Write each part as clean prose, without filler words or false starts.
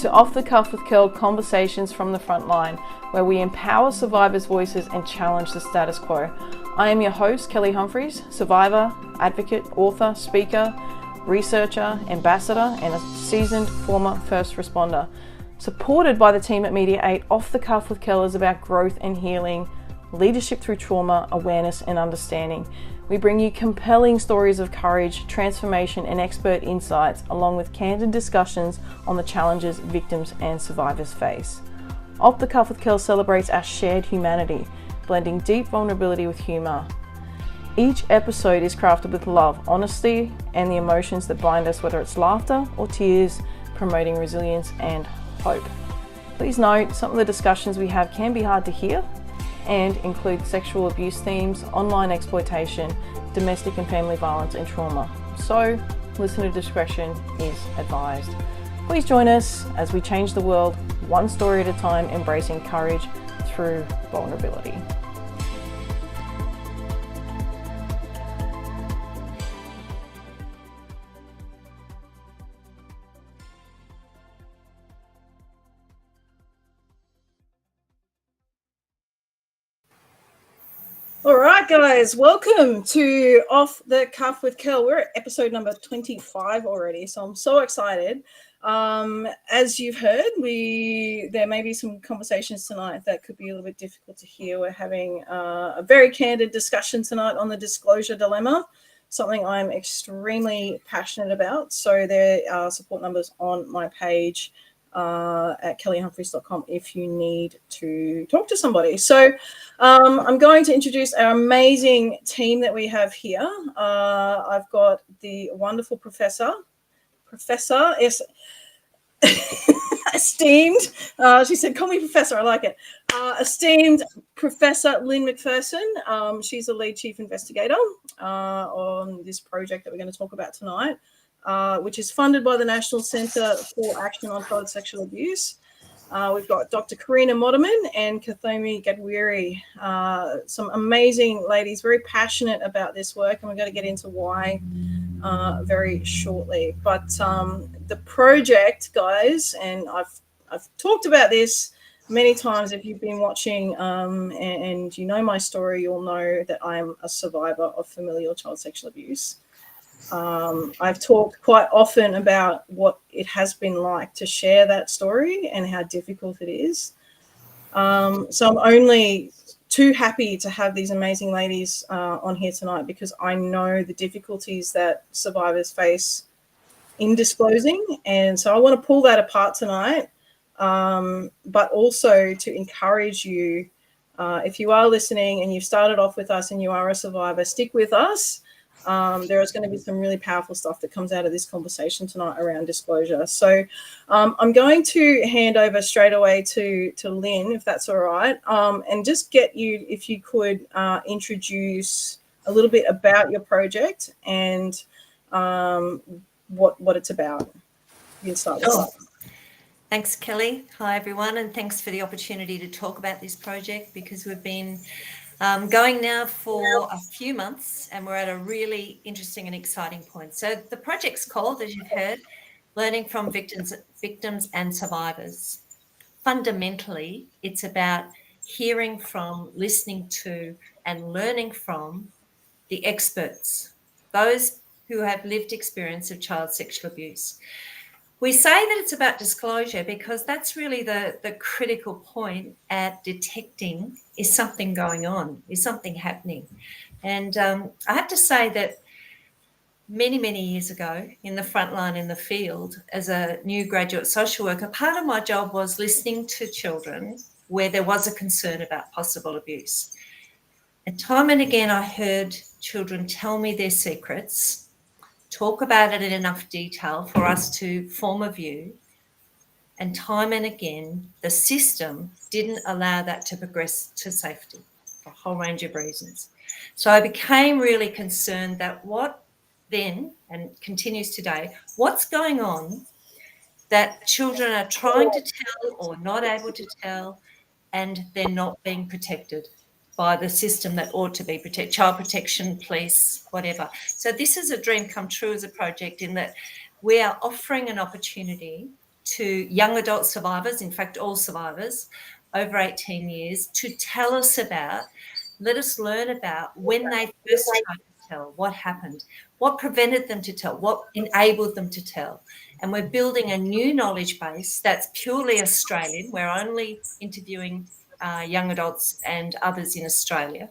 to Off the Cuff with Curl Conversations from the Frontline, where we empower survivors' voices and challenge the status quo. I am your host, Kelly Humphries, survivor, advocate, author, speaker, researcher, ambassador, and a seasoned former first responder. Supported by the team at Media 8, Off the Cuff with Kel is about growth and healing, leadership through trauma, awareness and understanding. We bring you compelling stories of courage, transformation and expert insights, along with candid discussions on the challenges victims and survivors face. Off the Cuff with Kel celebrates our shared humanity, blending deep vulnerability with humour. Each episode is crafted with love, honesty and the emotions that bind us, whether it's laughter or tears, promoting resilience and hope. Please note, some of the discussions we have can be hard to hear and include sexual abuse themes, online exploitation, domestic and family violence and trauma. So, listener discretion is advised. Please join us as we change the world one story at a time, embracing courage through vulnerability. All right, guys, welcome to Off the Cuff with Kel. We're at episode number 25 already, so I'm so excited. As you've heard, there may be some conversations tonight that could be a little bit difficult to hear. We're having a very candid discussion tonight on the disclosure dilemma, something I'm extremely passionate about. So there are support numbers on my page at kellyhumphries.com if you need to talk to somebody. So I'm going to introduce our amazing team that we have here. I've got the wonderful Professor is esteemed, she said, call me Professor, I like it. Esteemed Professor Lynne McPherson. She's the lead Chief Investigator on this project that we're going to talk about tonight, which is funded by the National Centre for Action on Child Sexual Abuse. We've got Dr. Corina Modderman and Kathomi Gatwiri, some amazing ladies, very passionate about this work, and we're going to get into why very shortly. But the project, guys, and I've talked about this many times. If you've been watching and you know my story, you'll know that I'm a survivor of familial child sexual abuse. I've talked quite often about what it has been like to share that story and how difficult it is. So I'm only too happy to have these amazing ladies on here tonight, because I know the difficulties that survivors face in disclosing. And so I want to pull that apart tonight, but also to encourage you, if you are listening and you've started off with us and you are a survivor, stick with us. There is going to be some really powerful stuff that comes out of this conversation tonight around disclosure. So I'm going to hand over straight away to Lynne, if that's all right, and just get you, if you could, introduce a little bit about your project and what it's about. You can start with that. Thanks, Kelly. Hi, everyone, and thanks for the opportunity to talk about this project, because we've been going now for a few months and we're at a really interesting and exciting point. So the project's called, as you've heard, Learning from Victims and Survivors. Fundamentally, it's about hearing from, listening to, and learning from the experts, those who have lived experience of child sexual abuse. We say that it's about disclosure because that's really the critical point at detecting, is something going on, is something happening. And I have to say that many, many years ago, in the front line in the field, as a new graduate social worker, part of my job was listening to children where there was a concern about possible abuse. And time and again, I heard children tell me their secrets, talk about it in enough detail for us to form a view. And time and again, the system didn't allow that to progress to safety for a whole range of reasons. So I became really concerned that what then, and continues today, what's going on that children are trying to tell or not able to tell, and they're not being protected by the system that ought to be protected, child protection, police, whatever. So this is a dream come true as a project, in that we are offering an opportunity to young adult survivors, in fact, all survivors over 18 years, to tell us about, let us learn about when they first tried to tell, what happened, what prevented them to tell, what enabled them to tell. And we're building a new knowledge base that's purely Australian. We're only interviewing young adults and others in Australia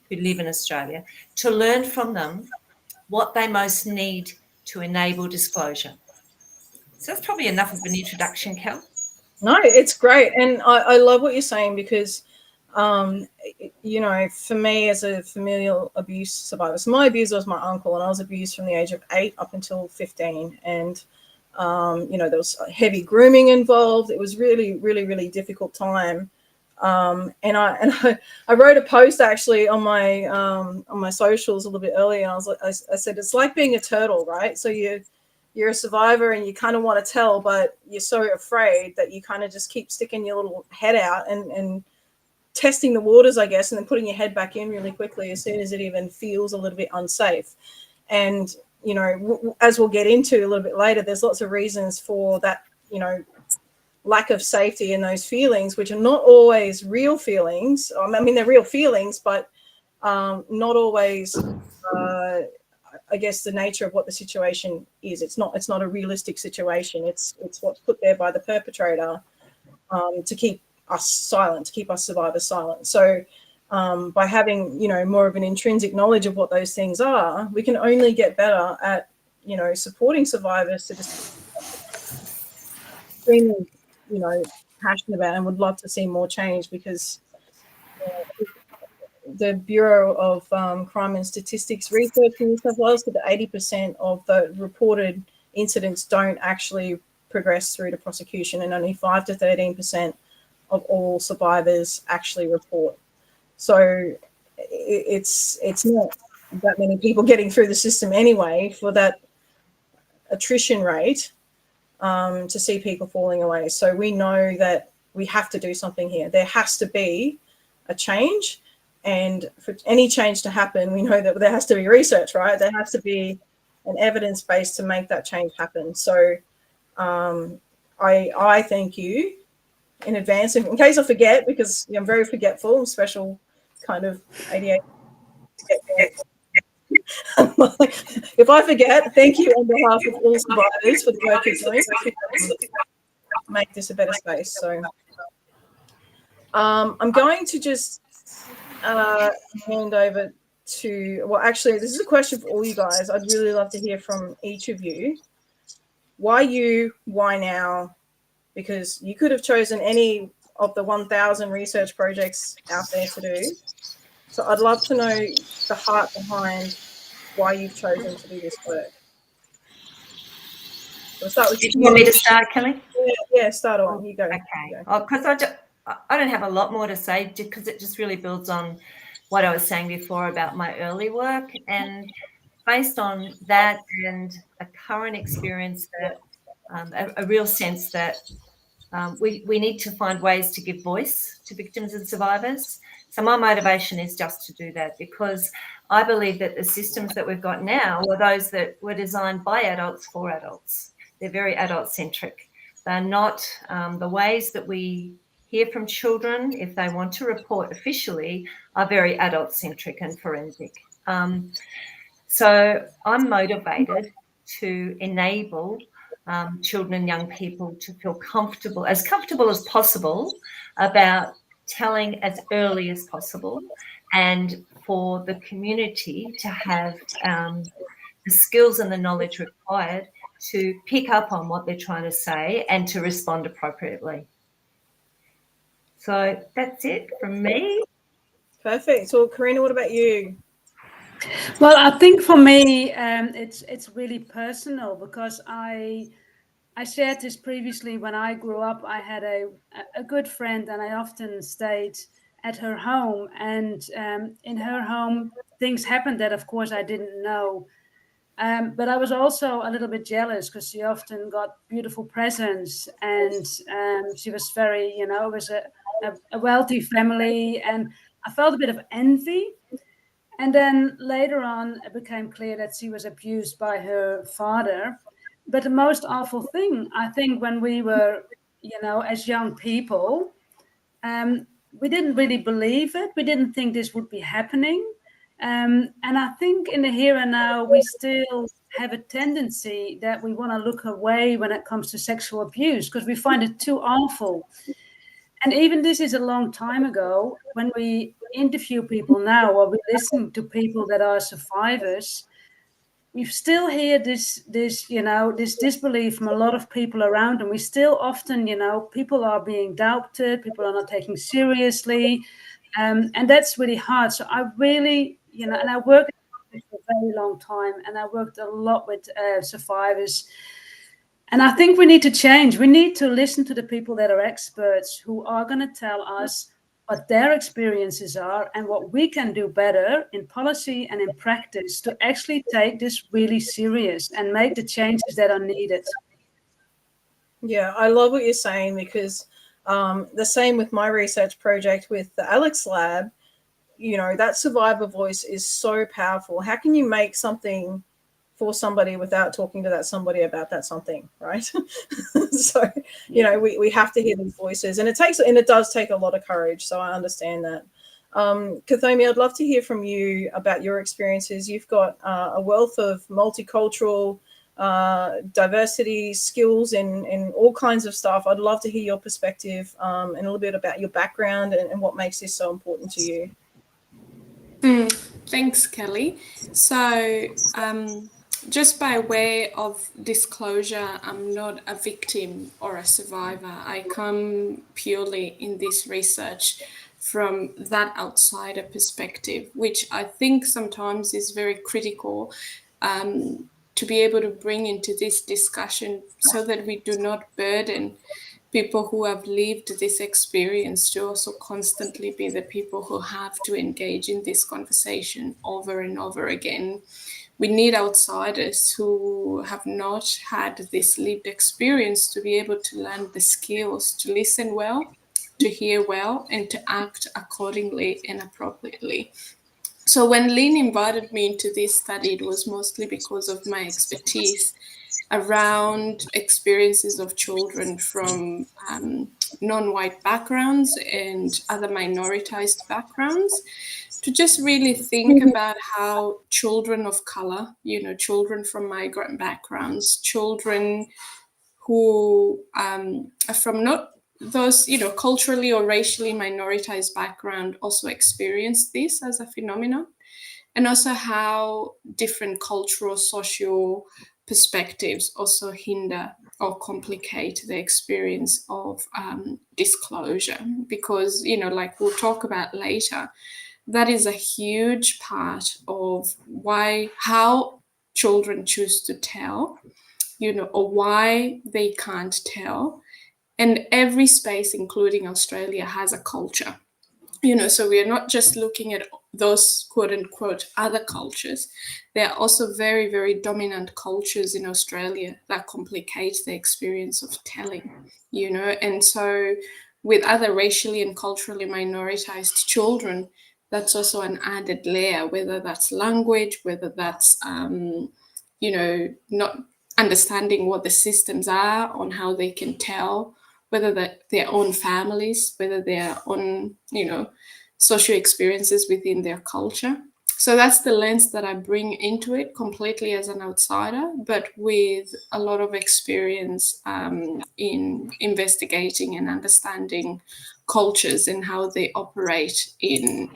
who live in Australia to learn from them what they most need to enable disclosure. So that's probably enough of an introduction, Kel. No, it's great. And I love what you're saying because, you know, for me as a familial abuse survivor, so my abuser was my uncle, and I was abused from the age of 8 up until 15. And, you know, there was heavy grooming involved. It was really, really, really difficult time. And I wrote a post actually on my socials a little bit earlier. And I said, it's like being a turtle, right? So you're a survivor and you kind of want to tell, but you're so afraid that you kind of just keep sticking your little head out and testing the waters, I guess, and then putting your head back in really quickly as soon as it even feels a little bit unsafe. And, you know, as we'll get into a little bit later, there's lots of reasons for that, you know, lack of safety in those feelings, which are not always real feelings. I mean, they're real feelings, but not always I guess the nature of what the situation is. It's not a realistic situation. It's what's put there by the perpetrator to keep us silent, to keep us survivors silent. So by having, you know, more of an intrinsic knowledge of what those things are, we can only get better at, you know, supporting survivors to just extremely, you know, passionate about and would love to see more change because the Bureau of Crime and Statistics research in New South Wales that 80% of the reported incidents don't actually progress through to prosecution, and only 5 to 13% of all survivors actually report. So it's not that many people getting through the system anyway for that attrition rate to see people falling away. So we know that we have to do something here. There has to be a change. And for any change to happen, we know that there has to be research, right? There has to be an evidence base to make that change happen. So I thank you in advance, in case I forget, because I'm very forgetful. I'm special kind of ADHD. If I forget, thank you on behalf of all survivors for the work you're doing to make this a better space. So I'm going to just hand over to, well, actually, this is a question for all you guys. I'd really love to hear from each of you. Why you? Why now? Because you could have chosen any of the 1,000 research projects out there to do. So I'd love to know the heart behind why you've chosen to do this work. We'll start with you. Want me to start, Kelly? Yeah, start on. You go. Okay. Because I don't have a lot more to say because it just really builds on what I was saying before about my early work. And based on that and a current experience, that a real sense that we need to find ways to give voice to victims and survivors. So my motivation is just to do that because I believe that the systems that we've got now are those that were designed by adults for adults. They're very adult-centric. They're not the ways that we hear from children, if they want to report officially, are very adult-centric and forensic. So I'm motivated to enable children and young people to feel comfortable as possible about telling as early as possible, and for the community to have the skills and the knowledge required to pick up on what they're trying to say and to respond appropriately. So that's it from me. Perfect. So, Corina, what about you? Well, I think for me, it's really personal because I shared this previously. When I grew up, I had a good friend, and I often stayed at her home. And in her home, things happened that, of course, I didn't know. But I was also a little bit jealous because she often got beautiful presents, and she was very, you know, it was a wealthy family, and I felt a bit of envy. And then later on, it became clear that she was abused by her father. But the most awful thing, I think, when we were, as young people, we didn't really believe it. We didn't think this would be happening. And I think in the here and now, we still have a tendency that we want to look away when it comes to sexual abuse because we find it too awful. And even this is a long time ago. When we interview people now or we listen to people that are survivors, we still hear this disbelief from a lot of people around, and we still often, people are being doubted, people are not taken seriously, and that's really hard. So I really, and I worked for a very long time, and I worked a lot with survivors. And I think we need to change. We need to listen to the people that are experts who are going to tell us what their experiences are and what we can do better in policy and in practice to actually take this really serious and make the changes that are needed. Yeah, I love what you're saying because the same with my research project with the Alex Lab, that survivor voice is so powerful. How can you make something for somebody without talking to that somebody about that something, right? So, we have to hear these voices, and it does take a lot of courage. So I understand that. Kathomi, I'd love to hear from you about your experiences. You've got a wealth of multicultural diversity skills in all kinds of stuff. I'd love to hear your perspective and a little bit about your background and what makes this so important to you. Thanks, Kelly. So just by way of disclosure, I'm not a victim or a survivor. I come purely in this research from that outsider perspective, which I think sometimes is very critical to be able to bring into this discussion so that we do not burden people who have lived this experience to also constantly be the people who have to engage in this conversation over and over again. We need outsiders who have not had this lived experience to be able to learn the skills to listen well, to hear well, and to act accordingly and appropriately. So when Lynne invited me into this study, it was mostly because of my expertise around experiences of children from non-white backgrounds and other minoritized backgrounds, to just really think about how children of color, children from migrant backgrounds, children who are from not those, culturally or racially minoritized background also experience this as a phenomenon, and also how different cultural, social perspectives also hinder or complicate the experience of disclosure. Because, like we'll talk about later, that is a huge part of how children choose to tell, or why they can't tell. And every space, including Australia, has a culture. So we are not just looking at those quote unquote other cultures. There are also very, very dominant cultures in Australia that complicate the experience of telling, and so with other racially and culturally minoritized children, that's also an added layer, whether that's language, whether that's, not understanding what the systems are on how they can tell, whether that their own families, whether their own, social experiences within their culture. So that's the lens that I bring into it, completely as an outsider, but with a lot of experience in investigating and understanding cultures and how they operate in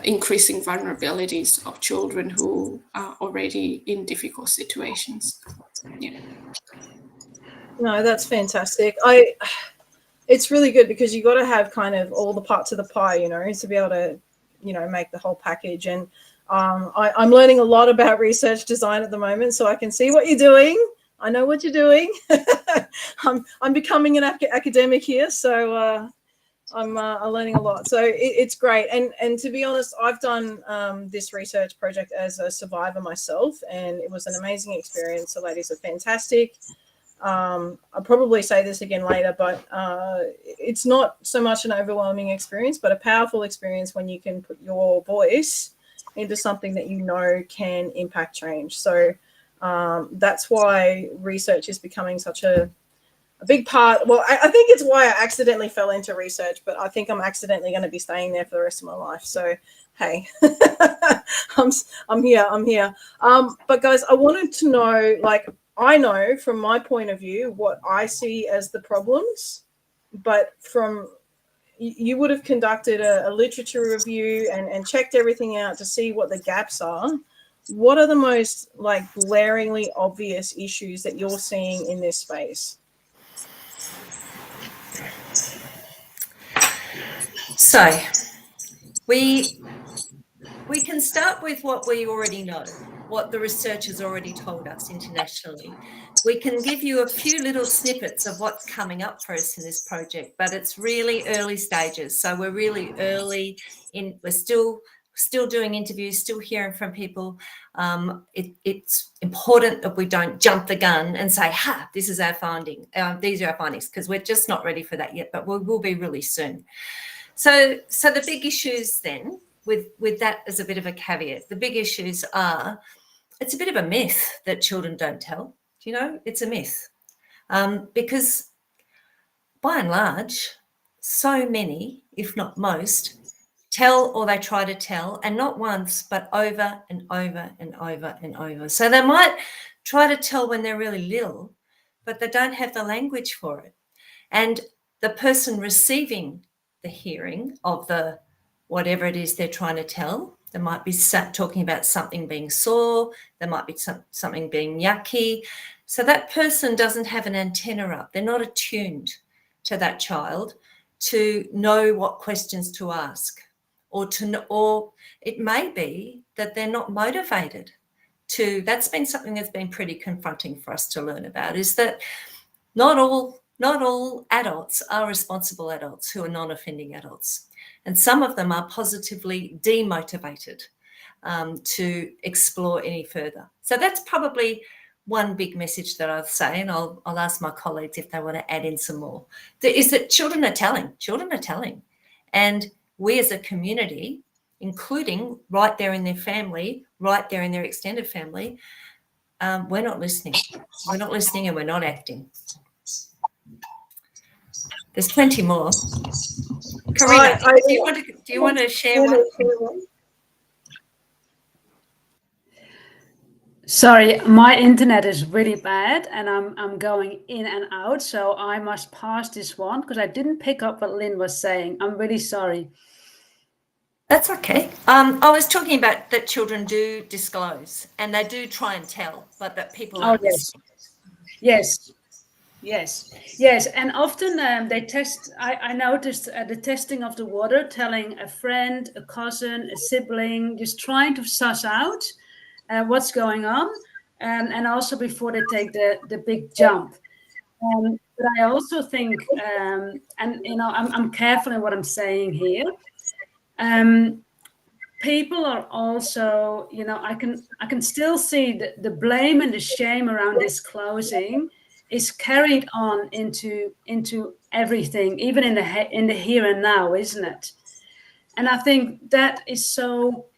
increasing vulnerabilities of children who are already in difficult situations. Yeah. No, that's fantastic. It's really good because you got to have kind of all the parts of the pie, to be able to, make the whole package. And I'm learning a lot about research design at the moment, so I can see what you're doing. I know what you're doing. I'm becoming an academic here, so I'm learning a lot. So it's great. And to be honest, I've done this research project as a survivor myself, and it was an amazing experience. The ladies are fantastic. I'll probably say this again later, but it's not so much an overwhelming experience, but a powerful experience when you can put your voice into something that can impact change. So That's why research is becoming such a big part. Well, I think it's why I accidentally fell into research, but I think I'm accidentally going to be staying there for the rest of my life. So, hey, I'm here. But guys, I wanted to know, like, I know from my point of view what I see as the problems, but you would have conducted a literature review and checked everything out to see what the gaps are. What are the most, like, glaringly obvious issues that you're seeing in this space? So we can start with what we already know, what the research has already told us internationally. We can give you a few little snippets of what's coming up for us in this project, but it's really early stages. So we're really early in, we're still doing interviews, still hearing from people. It's important that we don't jump the gun and say, this is our finding. These are our findings, because we're just not ready for that yet, but we will be really soon. So the big issues then, with that as a bit of a caveat, the big issues are, it's a bit of a myth that children don't tell. Do you know? It's a myth. Because by and large, so many, if not most, tell, or they try to tell, and not once, but over and over and over and over. So they might try to tell when they're really little, but they don't have the language for it. And the person receiving the hearing of the whatever it is they're trying to tell, they might be talking about something being sore, there might be something being yucky. So that person doesn't have an antenna up. They're not attuned to that child to know what questions to ask, or it may be that they're not motivated to. That's been something that's been pretty confronting for us to learn about, is that not all adults are responsible adults who are non-offending adults. And some of them are positively demotivated to explore any further. So that's probably one big message that I'll say, and I'll ask my colleagues if they want to add in some more, is that children are telling. And we as a community, including right there in their family, right there in their extended family, we're not listening. We're not listening and we're not acting. There's plenty more. Corina, do you want to share one? Sorry, my internet is really bad and I'm going in and out, so I must pass this one because I didn't pick up what Lynn was saying. I'm really sorry. That's okay. I was talking about that children do disclose and they do try and tell, but that people aren't listening. Yes, and often they test. I noticed the testing of the water, telling a friend, a cousin, a sibling, just trying to suss out what's going on, and also before they take the big jump. But I also think, and I'm careful in what I'm saying here. People are also, I can still see the blame and the shame around disclosing is carried on into everything, even in the here and now, isn't it? And I think that is so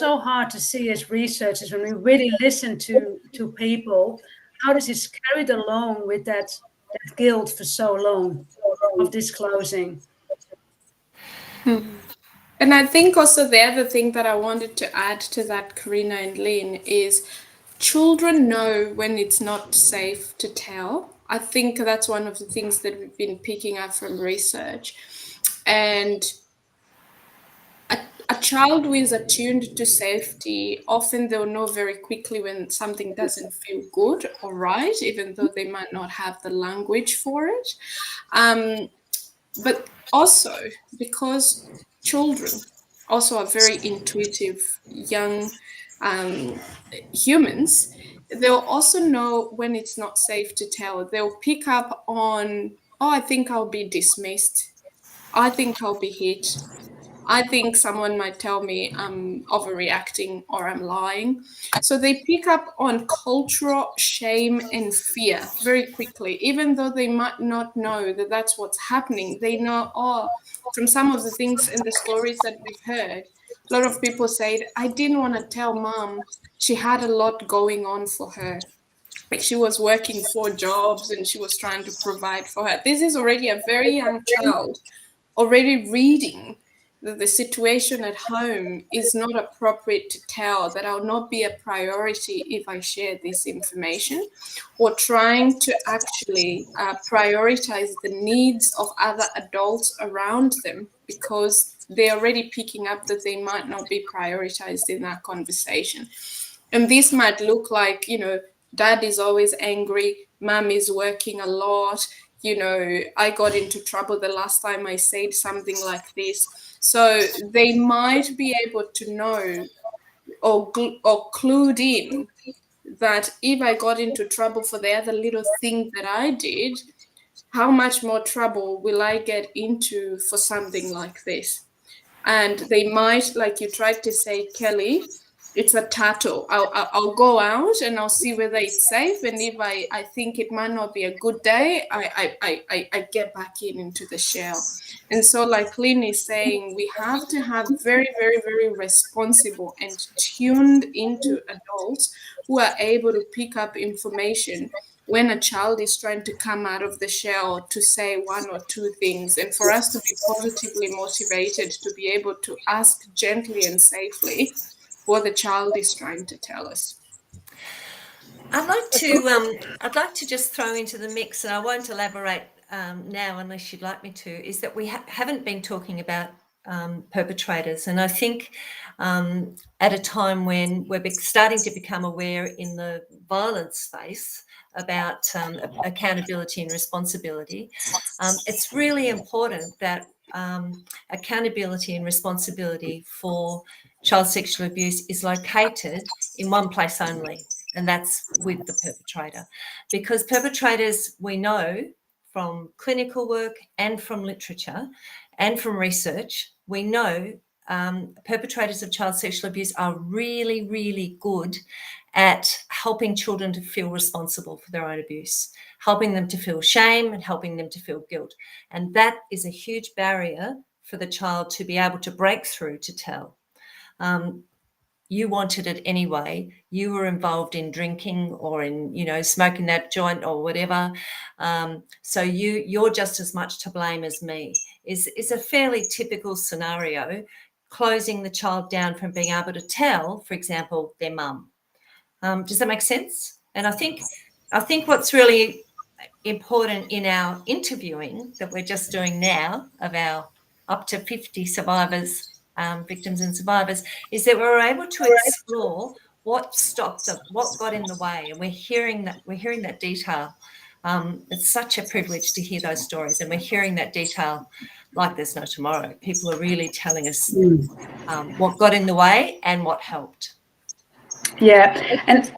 hard to see as researchers when we really listen to people. How does this carried along with that guilt for so long of disclosing? And I think also the other thing that I wanted to add to that, Corina and Lynn, is children know when it's not safe to tell. I think that's one of the things that we've been picking up from research. And a child who is attuned to safety, often they'll know very quickly when something doesn't feel good or right, even though they might not have the language for it. But also because children also are very intuitive young humans, they'll also know when it's not safe to tell. They'll pick up on, I think I'll be dismissed. I think I'll be hit. I think someone might tell me I'm overreacting or I'm lying. So they pick up on cultural shame and fear very quickly, even though they might not know that that's what's happening. They know, from some of the things in the stories that we've heard, a lot of people say, I didn't want to tell mom. She had a lot going on for her. Like she was working 4 jobs and she was trying to provide for her. This is already a very young child already reading that the situation at home is not appropriate to tell, that I'll not be a priority if I share this information, or trying to actually prioritize the needs of other adults around them because they're already picking up that they might not be prioritized in that conversation. And this might look like, dad is always angry, mom is working a lot, I got into trouble the last time I said something like this. So they might be able to know or clued in that if I got into trouble for the other little thing that I did, how much more trouble will I get into for something like this? And they might, like you tried to say, Kelly, it's a tattoo. I'll go out and I'll see whether it's safe. And if I think it might not be a good day, I get back into the shell. And so like Lynne is saying, we have to have very, very, very responsible and tuned into adults who are able to pick up information when a child is trying to come out of the shell to say 1 or 2 things, and for us to be positively motivated to be able to ask gently and safely what the child is trying to tell us. I'd like to just throw into the mix, and I won't elaborate now unless you'd like me to, is that we haven't been talking about perpetrators. And I think at a time when we're starting to become aware in the violence space about accountability and responsibility, it's really important that accountability and responsibility for child sexual abuse is located in one place only, and that's with the perpetrator. Because perpetrators, we know from clinical work and from literature and from research, we know perpetrators of child sexual abuse are really, really good at helping children to feel responsible for their own abuse, helping them to feel shame and helping them to feel guilt. And that is a huge barrier for the child to be able to break through to tell. You wanted it anyway. You were involved in drinking or in, smoking that joint or whatever. So you're just as much to blame as me is a fairly typical scenario, closing the child down from being able to tell, for example, their mum. Does that make sense? And I think what's really important in our interviewing that we're just doing now of our up to 50 survivors, victims and survivors, is that we're able to explore what stopped them, what got in the way, and we're hearing that detail. It's such a privilege to hear those stories, and we're hearing that detail like there's no tomorrow. People are really telling us what got in the way and what helped. Yeah, and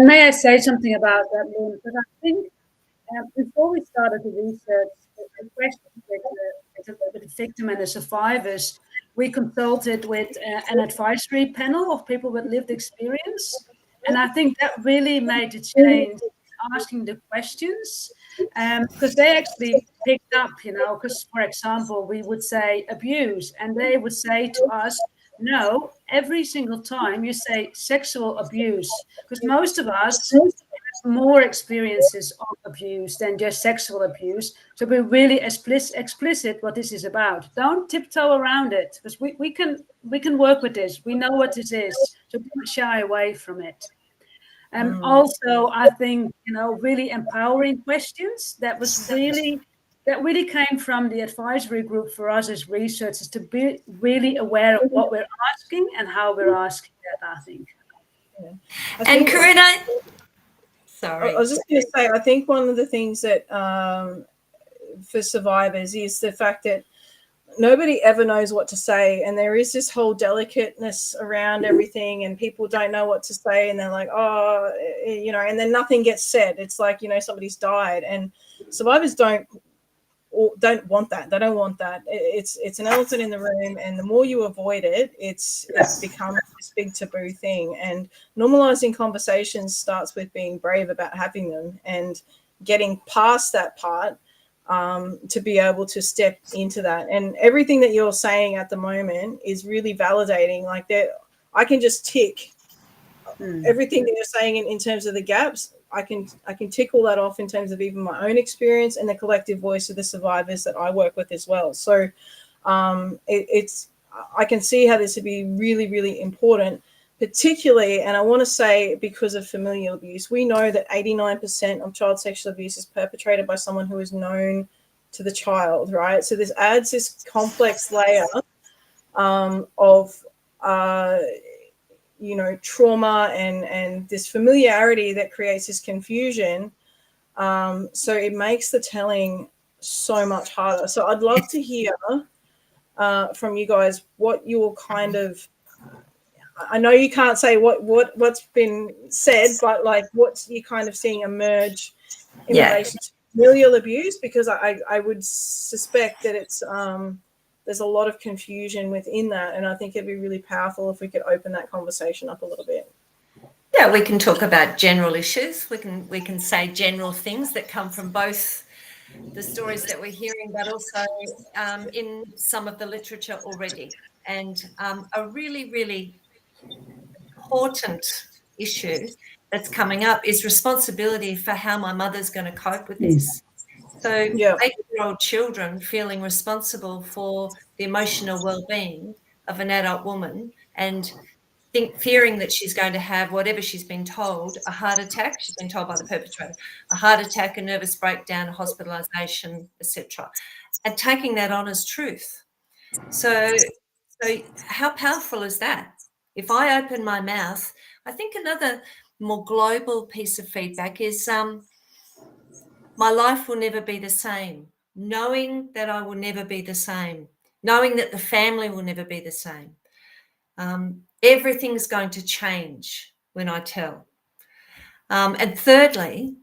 may I say something about that, Lynne? Because I think before we started the research, the question with the victim and the survivors, we consulted with an advisory panel of people with lived experience. And I think that really made a change asking the questions, because they actually picked up, because, for example, we would say abuse, and they would say to us, no, every single time you say sexual abuse, because most of us have more experiences of abuse than just sexual abuse. So be really explicit what this is about. Don't tiptoe around it, because we can work with this. We know what this is, so don't shy away from it. Also, I think, really empowering questions that really came from the advisory group for us as researchers, to be really aware of what we're asking and how we're asking that, I think. Yeah. And Corina, sorry. I was just going to say, I think one of the things that for survivors is the fact that nobody ever knows what to say, and there is this whole delicateness around everything, and people don't know what to say, and they're like, and then nothing gets said. It's like, somebody's died, and survivors don't want that. They don't want that. It's an elephant in the room, and the more you avoid it, it's become this big taboo thing. And normalizing conversations starts with being brave about having them and getting past that part. to be able to step into that. And everything that you're saying at the moment is really validating. Like I can just tick everything that you're saying in terms of the gaps. I can tick all that off in terms of even my own experience and the collective voice of the survivors that I work with as well. So I can see how this would be really, really important, particularly, and I want to say because of familial abuse. We know that 89% of child sexual abuse is perpetrated by someone who is known to the child, right? So this adds this complex layer of trauma and this familiarity that creates this confusion. So it makes the telling so much harder. So I'd love to hear from you guys what your kind of, I know you can't say what's been said, but like what you're kind of seeing emerge in relation to familial abuse, because I would suspect that it's there's a lot of confusion within that, and I think it'd be really powerful if we could open that conversation up a little bit. Yeah, we can talk about general issues. We can say general things that come from both the stories that we're hearing, but also in some of the literature already. And a really, really important issue that's coming up is responsibility for how my mother's going to cope with this. So 8-year-old children feeling responsible for the emotional well-being of an adult woman and fearing that she's going to have whatever she's been told, a heart attack, she's been told by the perpetrator, a heart attack, a nervous breakdown, a hospitalisation, etc., and taking that on as truth. So how powerful is that? If I open my mouth, I think another more global piece of feedback is my life will never be the same. Knowing that I will never be the same. Knowing that the family will never be the same. Everything's going to change when I tell. And thirdly,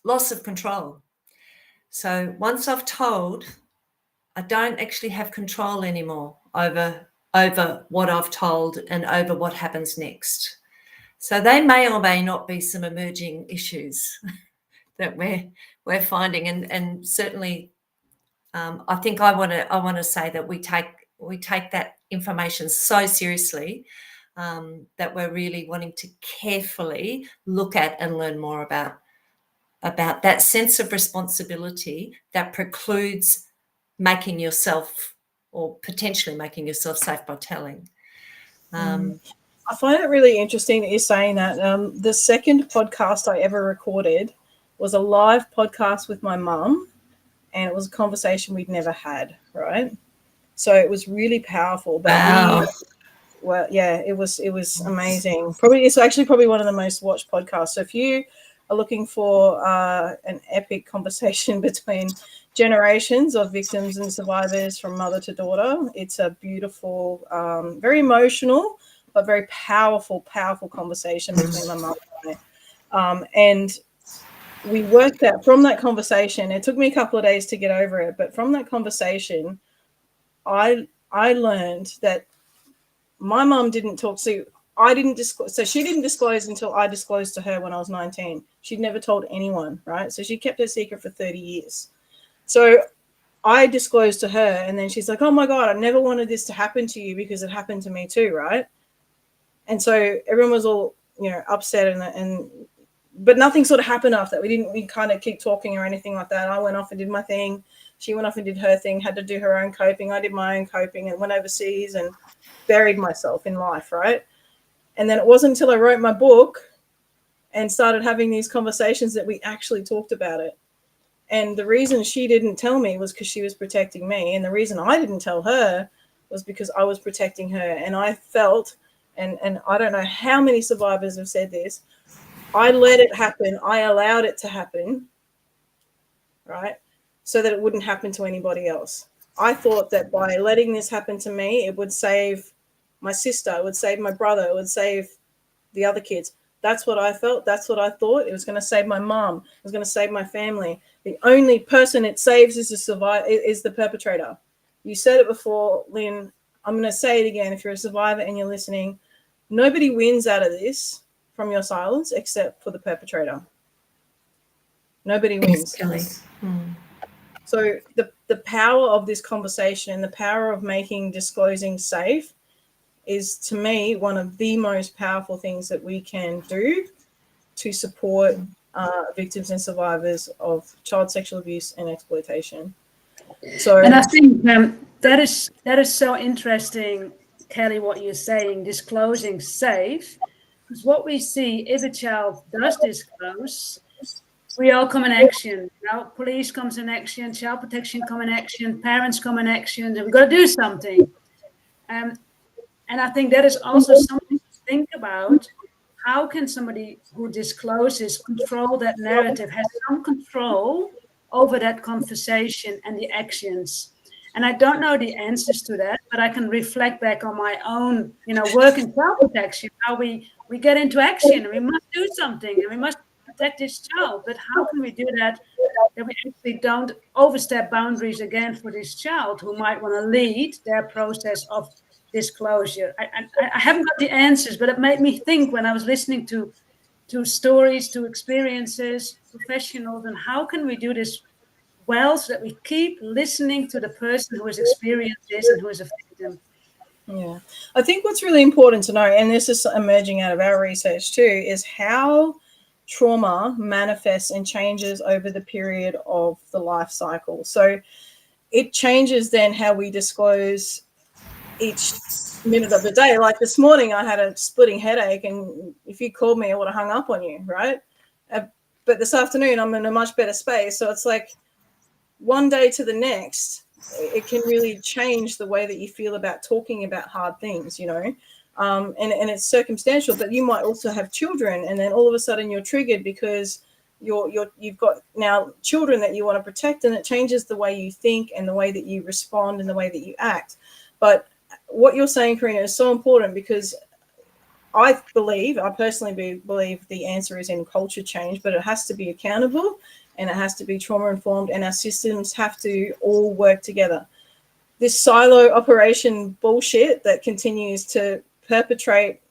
loss of control. So once I've told, I don't actually have control anymore over what I've told and over what happens next. So they may or may not be some emerging issues that we're finding, and certainly I think I want to say that we take that information so seriously that we're really wanting to carefully look at and learn more about that sense of responsibility that precludes making yourself or potentially making yourself safe by telling. I find it really interesting that you're saying that. The second podcast I ever recorded was a live podcast with my mum, and it was a conversation we'd never had, right? So it was really powerful. But wow. It was amazing. It's actually probably one of the most watched podcasts. So if you are looking for an epic conversation between generations of victims and survivors from mother to daughter, it's a beautiful, very emotional, but very powerful conversation between my mum and I. And we worked out from that conversation, it took me a couple of days to get over it, but from that conversation, I learned that my mum didn't talk. So I didn't disclose. So she didn't disclose until I disclosed to her when I was 19. She'd never told anyone, right? So she kept her secret for 30 years. So I disclosed to her, and then she's like, "Oh my God, I never wanted this to happen to you because it happened to me too, right?" And so everyone was all, upset but nothing sort of happened after that. We kind of keep talking or anything like that. I went off and did my thing. She went off and did her thing, had to do her own coping. I did my own coping and went overseas and buried myself in life, right? And then it wasn't until I wrote my book and started having these conversations that we actually talked about it. And the reason she didn't tell me was because she was protecting me. And the reason I didn't tell her was because I was protecting her. And I felt, and I don't know how many survivors have said this, I let it happen. I allowed it to happen, right? So that it wouldn't happen to anybody else. I thought that by letting this happen to me, it would save my sister, it would save my brother, it would save the other kids. That's what I felt. That's what I thought. It was going to save my mom. It was going to save my family. The only person it saves is the perpetrator. You said it before, Lynn. I'm going to say it again. If you're a survivor and you're listening, nobody wins out of this from your silence except for the perpetrator. Nobody wins. Kelly. So the power of this conversation, the power of making disclosing safe is, to me, one of the most powerful things that we can do to support victims and survivors of child sexual abuse and exploitation. So, and I think that is so interesting, Kelly, what you're saying, disclosing safe, because what we see, if a child does disclose, we all come in action. Police comes in action, child protection come in action, parents come in action, and we've got to do something. And I think that is also something to think about. How can somebody who discloses control that narrative, has some control over that conversation and the actions? And I don't know the answers to that, but I can reflect back on my own, work in child protection, how we get into action, and we must do something, and we must protect this child. But how can we do that we actually don't overstep boundaries again for this child who might want to lead their process of disclosure? I haven't got the answers, but it made me think when I was listening to stories, to experiences, professionals, and how can we do this well so that we keep listening to the person who has experienced this and who is a victim. Yeah, I think what's really important to know, and this is emerging out of our research too, is how trauma manifests and changes over the period of the life cycle. So it changes then how we disclose each minute of the day. Like this morning, I had a splitting headache, and if you called me, I would have hung up on you, right? But this afternoon, I'm in a much better space. So it's like one day to the next, it can really change the way that you feel about talking about hard things, and it's circumstantial. But you might also have children, and then all of a sudden you're triggered because you've got now children that you want to protect, and it changes the way you think and the way that you respond and the way that you act. But what you're saying, Corina, is so important, because I personally believe the answer is in culture change, but it has to be accountable and it has to be trauma informed, and our systems have to all work together. This silo operation bullshit that continues to perpetrate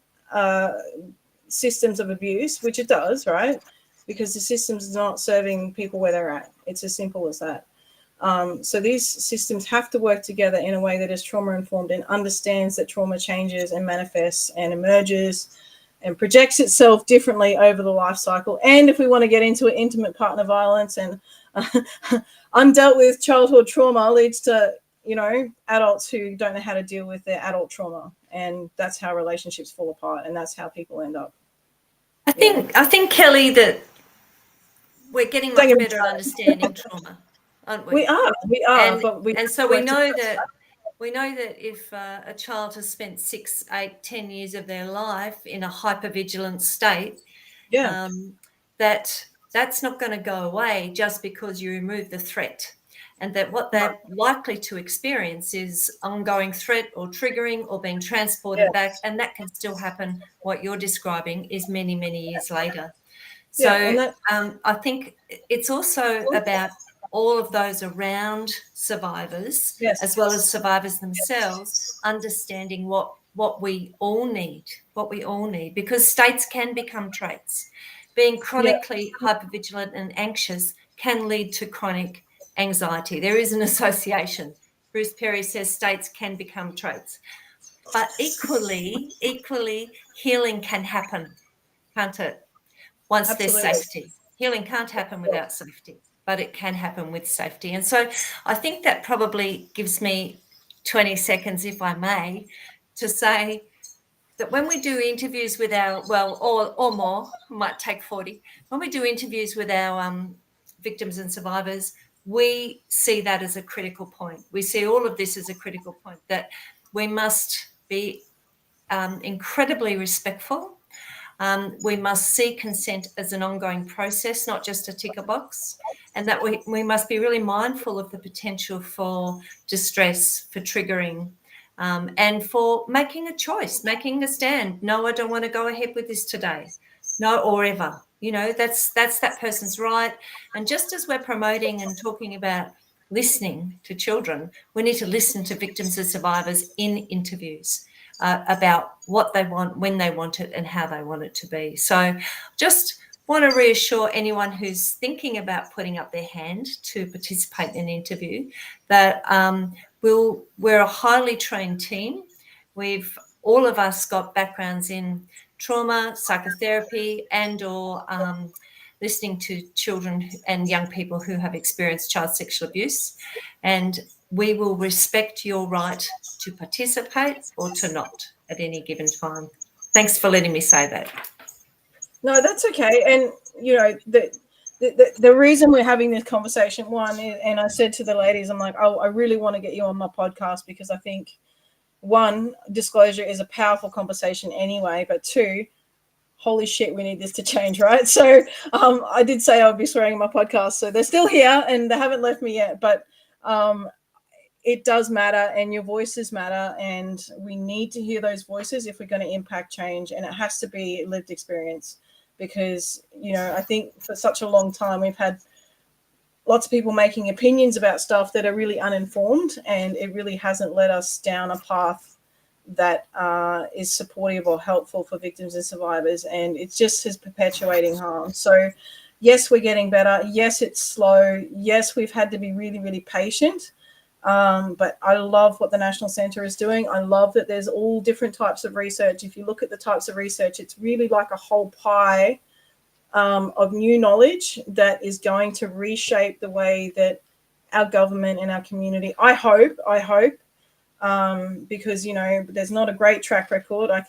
systems of abuse, which it does, right? Because the system's not serving people where they're at. It's as simple as that. So these systems have to work together in a way that is trauma informed and understands that trauma changes and manifests and emerges and projects itself differently over the life cycle. And if we want to get into it, intimate partner violence and undealt with childhood trauma leads to, adults who don't know how to deal with their adult trauma. And that's how relationships fall apart, and that's how people end up. I think, Kelly, that we're getting much better at understanding trauma, aren't we? We are. And so we know that if a child has spent 6, 8, 10 years of their life in a hypervigilant state, that's not going to go away just because you remove the threat, and that what they're likely to experience is ongoing threat or triggering or being transported back, and that can still happen. What you're describing is many, many years later. So I think it's also about all of those around survivors, as well as survivors themselves, understanding what we all need, because states can become traits. Being chronically hypervigilant and anxious can lead to chronic anxiety. There is an association. Bruce Perry says states can become traits. But equally, healing can happen, can't it? Once there's safety. Healing can't happen without safety, but it can happen with safety. And so I think that probably gives me 20 seconds, if I may, to say that when we do interviews with our, or more, might take 40, when we do interviews with our victims and survivors, we see that as a critical point. We see all of this as a critical point, that we must be incredibly respectful. We must see consent as an ongoing process, not just a ticker box, and that we must be really mindful of the potential for distress, for triggering, and for making a choice, making a stand. No, I don't want to go ahead with this today. No, or ever. That's that person's right. And just as we're promoting and talking about listening to children, we need to listen to victims and survivors in interviews about what they want, when they want it, and how they want it to be. So just want to reassure anyone who's thinking about putting up their hand to participate in an interview that we're a highly trained team. We've all of us got backgrounds in trauma, psychotherapy, and or listening to children and young people who have experienced child sexual abuse. And we will respect your right to participate or to not at any given time. Thanks for letting me say that. No, that's okay. And, you know, the reason we're having this conversation, one, and I said to the ladies, I'm like, oh, I really want to get you on my podcast because I think, one, disclosure is a powerful conversation anyway, but two, holy shit, we need this to change, right? So I did say I would be swearing in my podcast, so they're still here and they haven't left me yet, but it does matter and your voices matter, and we need to hear those voices if we're going to impact change, and it has to be lived experience because, you know, I think for such a long time we've had lots of people making opinions about stuff that are really uninformed, and it really hasn't led us down a path that is supportive or helpful for victims and survivors, and it just is perpetuating harm. So yes, we're getting better. Yes, it's slow. Yes, we've had to be really, really patient. But I love what the National Centre is doing. I love that there's all different types of research. If you look at the types of research, it's really like a whole pie of new knowledge that is going to reshape the way that our government and our community, I hope, because, you know, there's not a great track record. I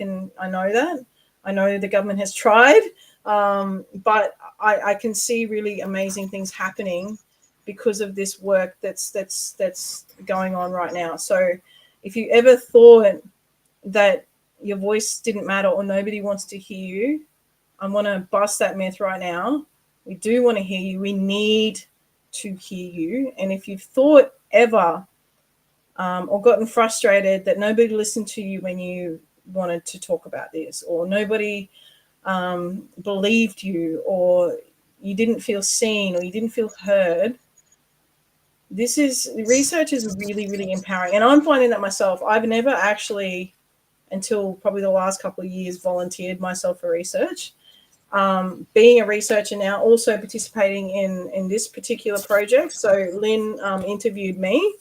know that. I know the government has tried, but I can see really amazing things happening because of this work that's going on right now. So if you ever thought that your voice didn't matter or nobody wants to hear you, I want to bust that myth right now. We do want to hear you. We need to hear you. And if you've thought ever or gotten frustrated that nobody listened to you when you wanted to talk about this, or nobody believed you, or you didn't feel seen, or you didn't feel heard, research is really, really empowering. And I'm finding that myself. I've never actually, until probably the last couple of years, volunteered myself for research. Being a researcher now, also participating in this particular project. So Lynne interviewed me,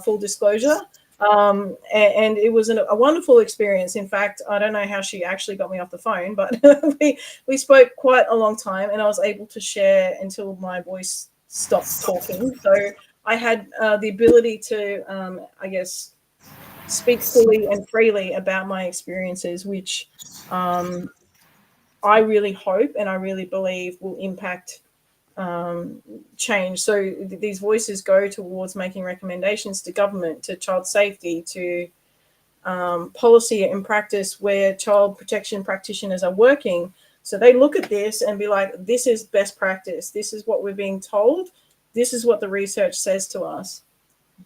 full disclosure, and it was a wonderful experience. In fact, I don't know how she actually got me off the phone, but we spoke quite a long time, and I was able to share until my voice stopped talking. So I had the ability to, I guess, speak fully and freely about my experiences, which I really hope and I really believe will impact change. So these voices go towards making recommendations to government, to child safety, to policy and practice where child protection practitioners are working. So they look at this and be like, this is best practice. This is what we're being told. This is what the research says to us.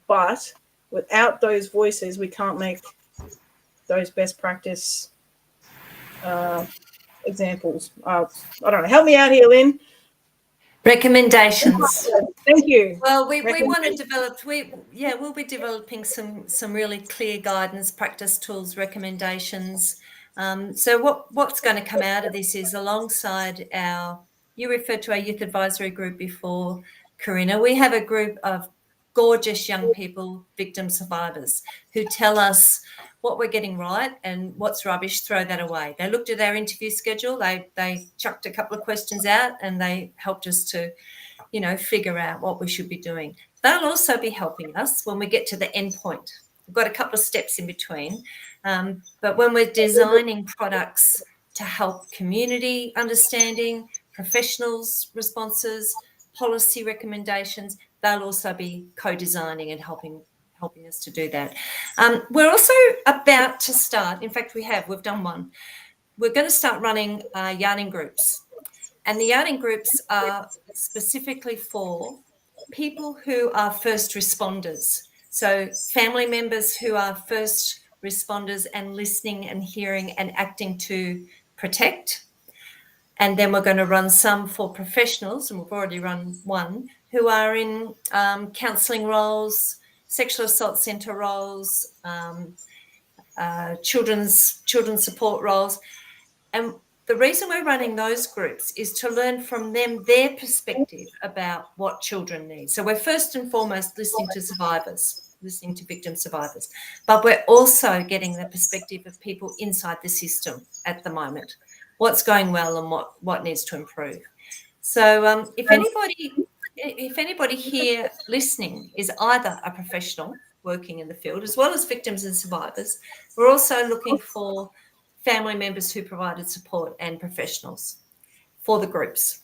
But without those voices, we can't make those best practice examples. I don't know. Help me out here, Lynne. Recommendations. Thank you. Well, we want to develop. We'll be developing some really clear guidance, practice tools, recommendations. So what's going to come out of this is, alongside you referred to our youth advisory group before, Corina. We have a group of gorgeous young people, victim survivors, who tell us what we're getting right and what's rubbish, throw that away. They looked at our interview schedule, they chucked a couple of questions out, and they helped us to, figure out what we should be doing. They'll also be helping us when we get to the end point. We've got a couple of steps in between. But when we're designing products to help community understanding, professionals' responses, policy recommendations, they'll also be co-designing and helping us to do that. We're also about to start, in fact, we've done one. We're going to start running yarning groups. And the yarning groups are specifically for people who are first responders. So family members who are first responders and listening and hearing and acting to protect. And then we're going to run some for professionals, and we've already run one, who are in counselling roles, sexual assault centre roles, children's support roles. And the reason we're running those groups is to learn from them their perspective about what children need. So we're first and foremost listening to survivors, listening to victim survivors, but we're also getting the perspective of people inside the system at the moment, what's going well and what needs to improve. So if anybody here listening is either a professional working in the field, as well as victims and survivors, we're also looking for family members who provided support and professionals for the groups.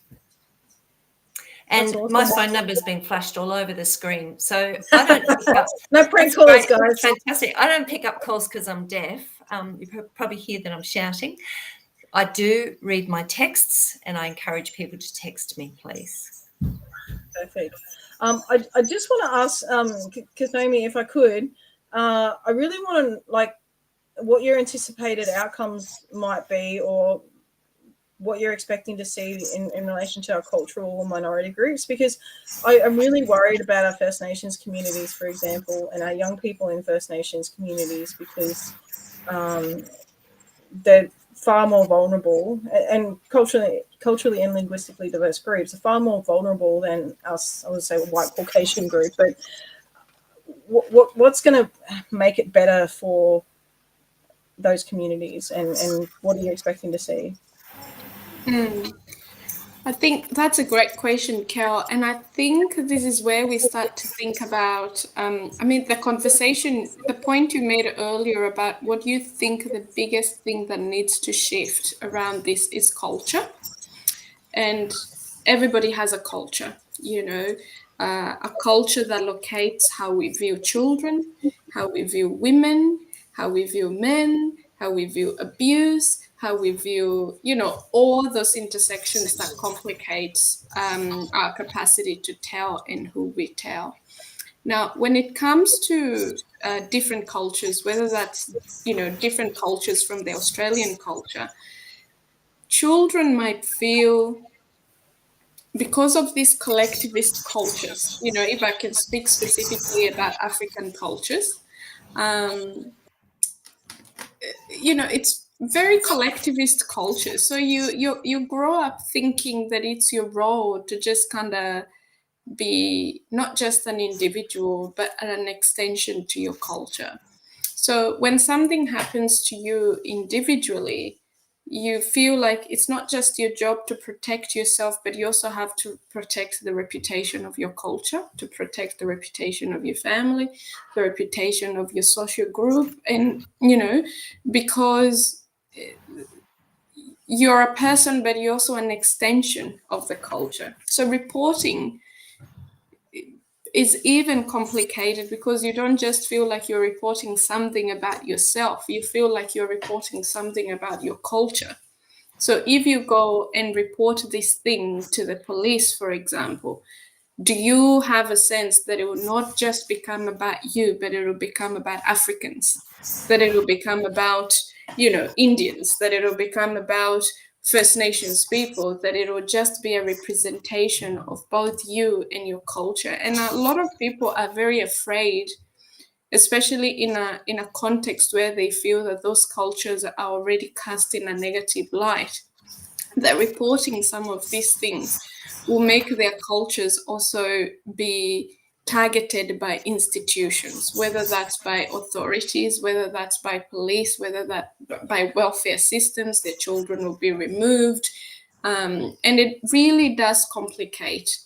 And awesome. my phone number's been flashed all over the screen. So I don't pick up. No prank calls, guys. Fantastic. I don't pick up calls because I'm deaf. You probably hear that I'm shouting. I do read my texts, and I encourage people to text me, please. Perfect. I just want to ask Kathomi, if I could, I really want to what your anticipated outcomes might be, or what you're expecting to see in relation to our cultural or minority groups, because I'm really worried about our First Nations communities, for example, and our young people in First Nations communities, because they're far more vulnerable, and culturally and linguistically diverse groups are far more vulnerable than us, I would say, white Caucasian group. But what's going to make it better for those communities, and what are you expecting to see? I think that's a great question, Kel. And I think this is where we start to think about, the conversation, the point you made earlier about what you think the biggest thing that needs to shift around this is culture. And everybody has a culture, a culture that locates how we view children, how we view women, how we view men, how we view abuse, how we view, all those intersections that complicate our capacity to tell and who we tell. Now, when it comes to different cultures, whether that's, different cultures from the Australian culture, children might feel, because of these collectivist cultures, if I can speak specifically about African cultures, it's very collectivist culture. So you grow up thinking that it's your role to just kind of be not just an individual, but an extension to your culture. So when something happens to you individually, you feel like it's not just your job to protect yourself, but you also have to protect the reputation of your culture, to protect the reputation of your family, the reputation of your social group. And, because you're a person, but you're also an extension of the culture. So reporting is even complicated, because you don't just feel like you're reporting something about yourself, you feel like you're reporting something about your culture. So if you go and report this thing to the police, for example, do you have a sense that it will not just become about you, but it will become about Africans, that it will become about, Indians, that it will become about First Nations people, that it will just be a representation of both you and your culture? And a lot of people are very afraid, especially in a context where they feel that those cultures are already cast in a negative light, that reporting some of these things will make their cultures also be targeted by institutions, whether that's by authorities, whether that's by police, whether that by welfare systems. Their children will be removed. And it really does complicate.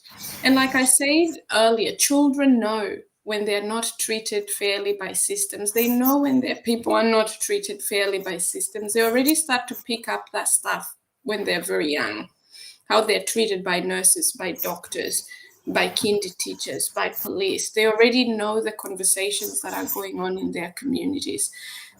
And like I said earlier, children know when they're not treated fairly by systems. They know when their people are not treated fairly by systems. They already start to pick up that stuff when they're very young, how they're treated by nurses, by doctors, by kinder teachers, by police. They already know the conversations that are going on in their communities.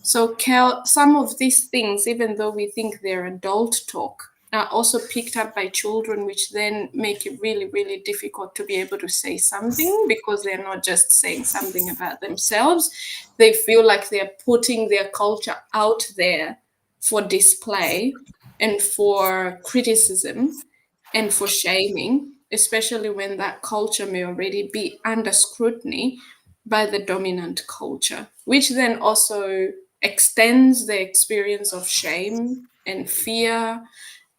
So, Kel, some of these things, even though we think they're adult talk, are also picked up by children, which then make it really, really difficult to be able to say something, because they're not just saying something about themselves. They feel like they're putting their culture out there for display and for criticism and for shaming, especially when that culture may already be under scrutiny by the dominant culture, which then also extends the experience of shame and fear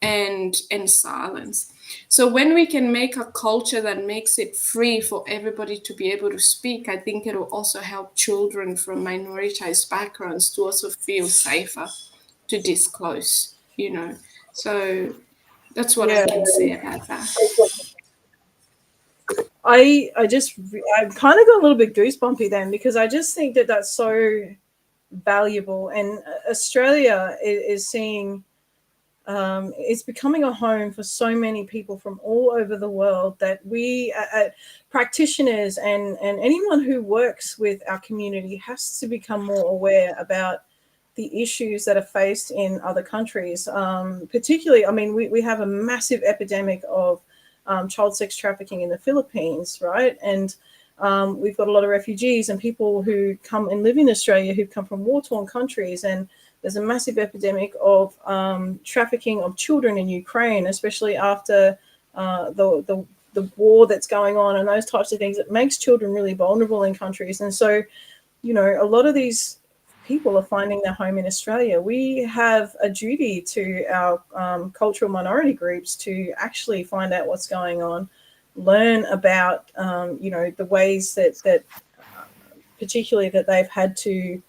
and silence. So when we can make a culture that makes it free for everybody to be able to speak, I think it will also help children from minoritized backgrounds to also feel safer to disclose, So that's what I can say about that. I kind of got a little bit goosebumpy then, because I just think that that's so valuable, and Australia is seeing it's becoming a home for so many people from all over the world, that we practitioners and anyone who works with our community has to become more aware about the issues that are faced in other countries. Particularly, I mean, we have a massive epidemic of child sex trafficking in the Philippines, right? And we've got a lot of refugees and people who come and live in Australia who've come from war-torn countries, and there's a massive epidemic of trafficking of children in Ukraine, especially after the war that's going on and those types of things. It makes children really vulnerable in countries. And so, a lot of these people are finding their home in Australia. We have a duty to our cultural minority groups to actually find out what's going on, learn about, the ways that particularly that they've had to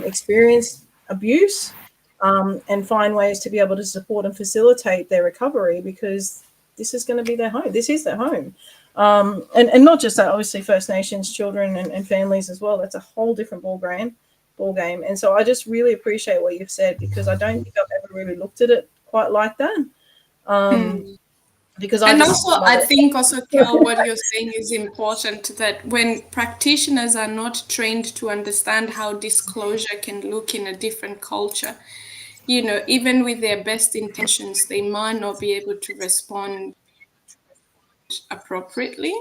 experience abuse, and find ways to be able to support and facilitate their recovery, because this is going to be their home. This is their home. And not just that, obviously First Nations children and families as well. That's a whole different ball game. And so I just really appreciate what you've said, because I don't think I've ever really looked at it quite like that. Because I think also, Kel, what you're saying is important, that when practitioners are not trained to understand how disclosure can look in a different culture, even with their best intentions, they might not be able to respond appropriately,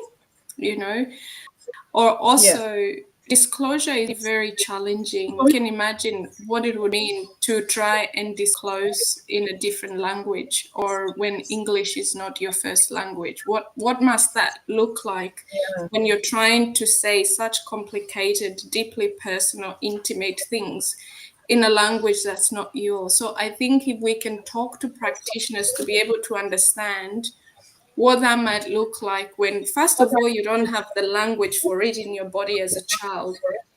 or also disclosure is very challenging. You can imagine what it would mean to try and disclose in a different language, or when English is not your first language. What must that look like when you're trying to say such complicated, deeply personal, intimate things in a language that's not yours? So I think if we can talk to practitioners to be able to understand what that might look like when, first of all, you don't have the language for it in your body as a child,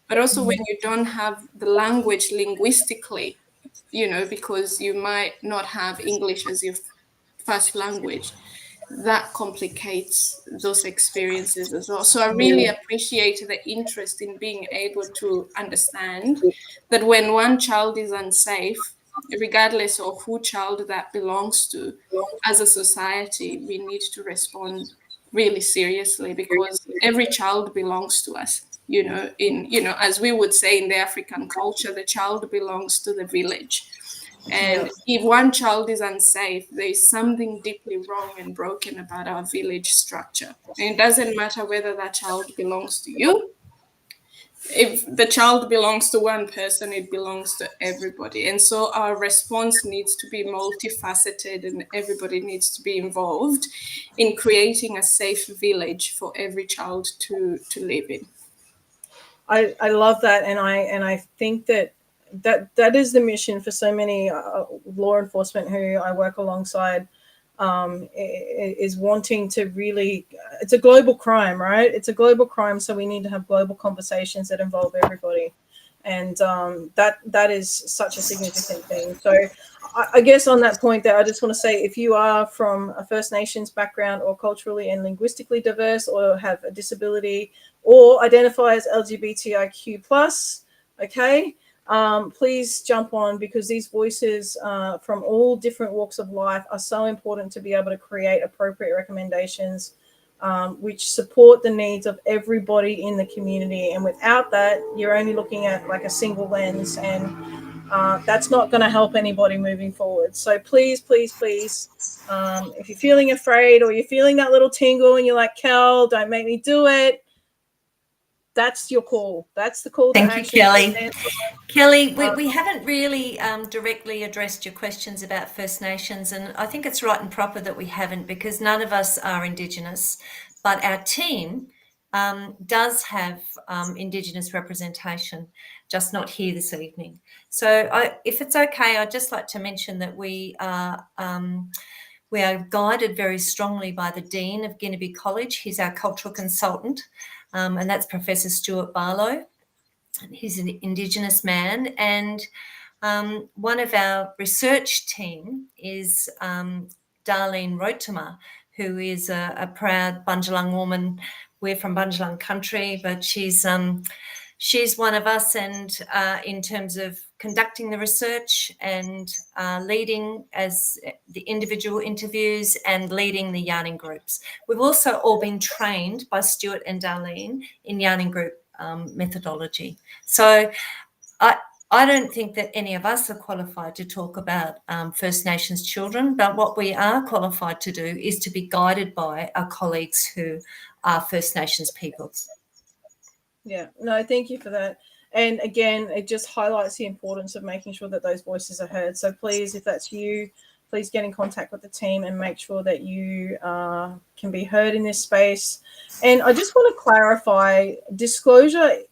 but also when you don't have the language linguistically, because you might not have English as your first language. That complicates those experiences as well. So I really appreciate the interest in being able to understand that when one child is unsafe, regardless of who child that belongs to, as a society, we need to respond really seriously, because every child belongs to us. As we would say in the African culture, the child belongs to the village. And if one child is unsafe, there is something deeply wrong and broken about our village structure. And it doesn't matter whether that child belongs to you. If the child belongs to one person, it belongs to everybody. And so our response needs to be multifaceted, and everybody needs to be involved in creating a safe village for every child to live in. I love that. And I think that is the mission for so many law enforcement who I work alongside, is wanting to really, it's a global crime, right? It's a global crime. So we need to have global conversations that involve everybody. And that is such a significant thing. So I guess on that point there, I just want to say, if you are from a First Nations background or culturally and linguistically diverse, or have a disability, or identify as LGBTIQ+, okay, please jump on, because these voices from all different walks of life are so important to be able to create appropriate recommendations which support the needs of everybody in the community. And without that, you're only looking at like a single lens, and that's not going to help anybody moving forward. So please, please, please, if you're feeling afraid, or you're feeling that little tingle and you're like, Kel, don't make me do it, that's your call. That's the call to action. Thank you, Kelly. Kelly, we haven't really directly addressed your questions about First Nations, and I think it's right and proper that we haven't, because none of us are Indigenous, but our team does have Indigenous representation, just not here this evening. So if it's okay, I'd just like to mention that we are guided very strongly by the Dean of Guinea College. He's our cultural consultant, and that's Professor Stuart Barlow. He's an Indigenous man, and one of our research team is Darlene Rotema, who is a proud Bundjalung woman. We're from Bundjalung country, but she's one of us, and in terms of conducting the research and leading as the individual interviews and leading the yarning groups. We've also all been trained by Stuart and Darlene in yarning group methodology. So I don't think that any of us are qualified to talk about First Nations children, but what we are qualified to do is to be guided by our colleagues who are First Nations peoples. Yeah, no, thank you for that. And again, it just highlights the importance of making sure that those voices are heard. So please, if that's you, please get in contact with the team and make sure that you can be heard in this space. And I just want to clarify disclosure,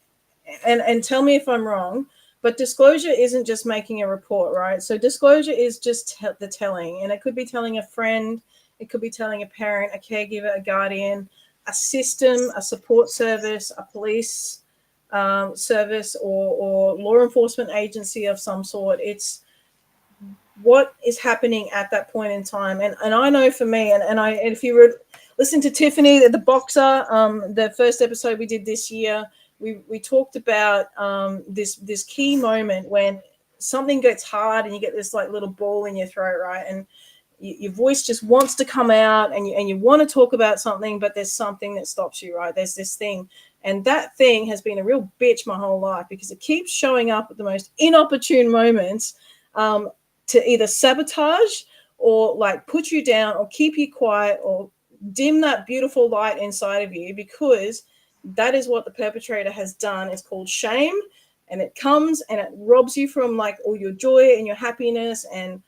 and tell me if I'm wrong, but disclosure isn't just making a report, right? So disclosure is just the telling, and it could be telling a friend, it could be telling a parent, a caregiver, a guardian, a system, a support service, a police service, or law enforcement agency of some sort. It's what is happening at that point in time. And I know for me, and if you listen to Tiffany, the boxer, the first episode we did this year, we talked about this key moment when something gets hard and you get this like little ball in your throat, right? And your voice just wants to come out, and you want to talk about something, but there's something that stops you, right? There's this thing, and that thing has been a real bitch my whole life because it keeps showing up at the most inopportune moments to either sabotage or like put you down or keep you quiet or dim that beautiful light inside of you, because that is what the perpetrator has done. It's called shame, and it comes and it robs you from like all your joy and your happiness and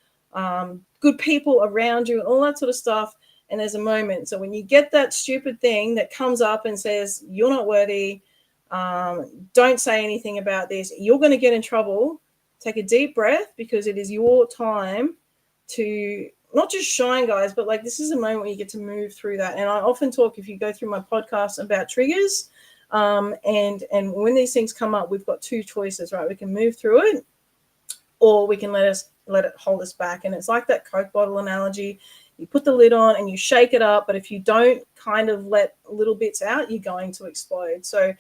good people around you and all that sort of stuff. And there's a moment. So when you get that stupid thing that comes up and says, you're not worthy, don't say anything about this, you're going to get in trouble. Take a deep breath, because it is your time to not just shine, guys, but like this is a moment where you get to move through that. And I often talk, if you go through my podcast, about triggers. And when these things come up, we've got two choices, right? We can move through it, or we can let it hold us back. And it's like that Coke bottle analogy. You put the lid on and you shake it up, but if you don't kind of let little bits out, you're going to explode. So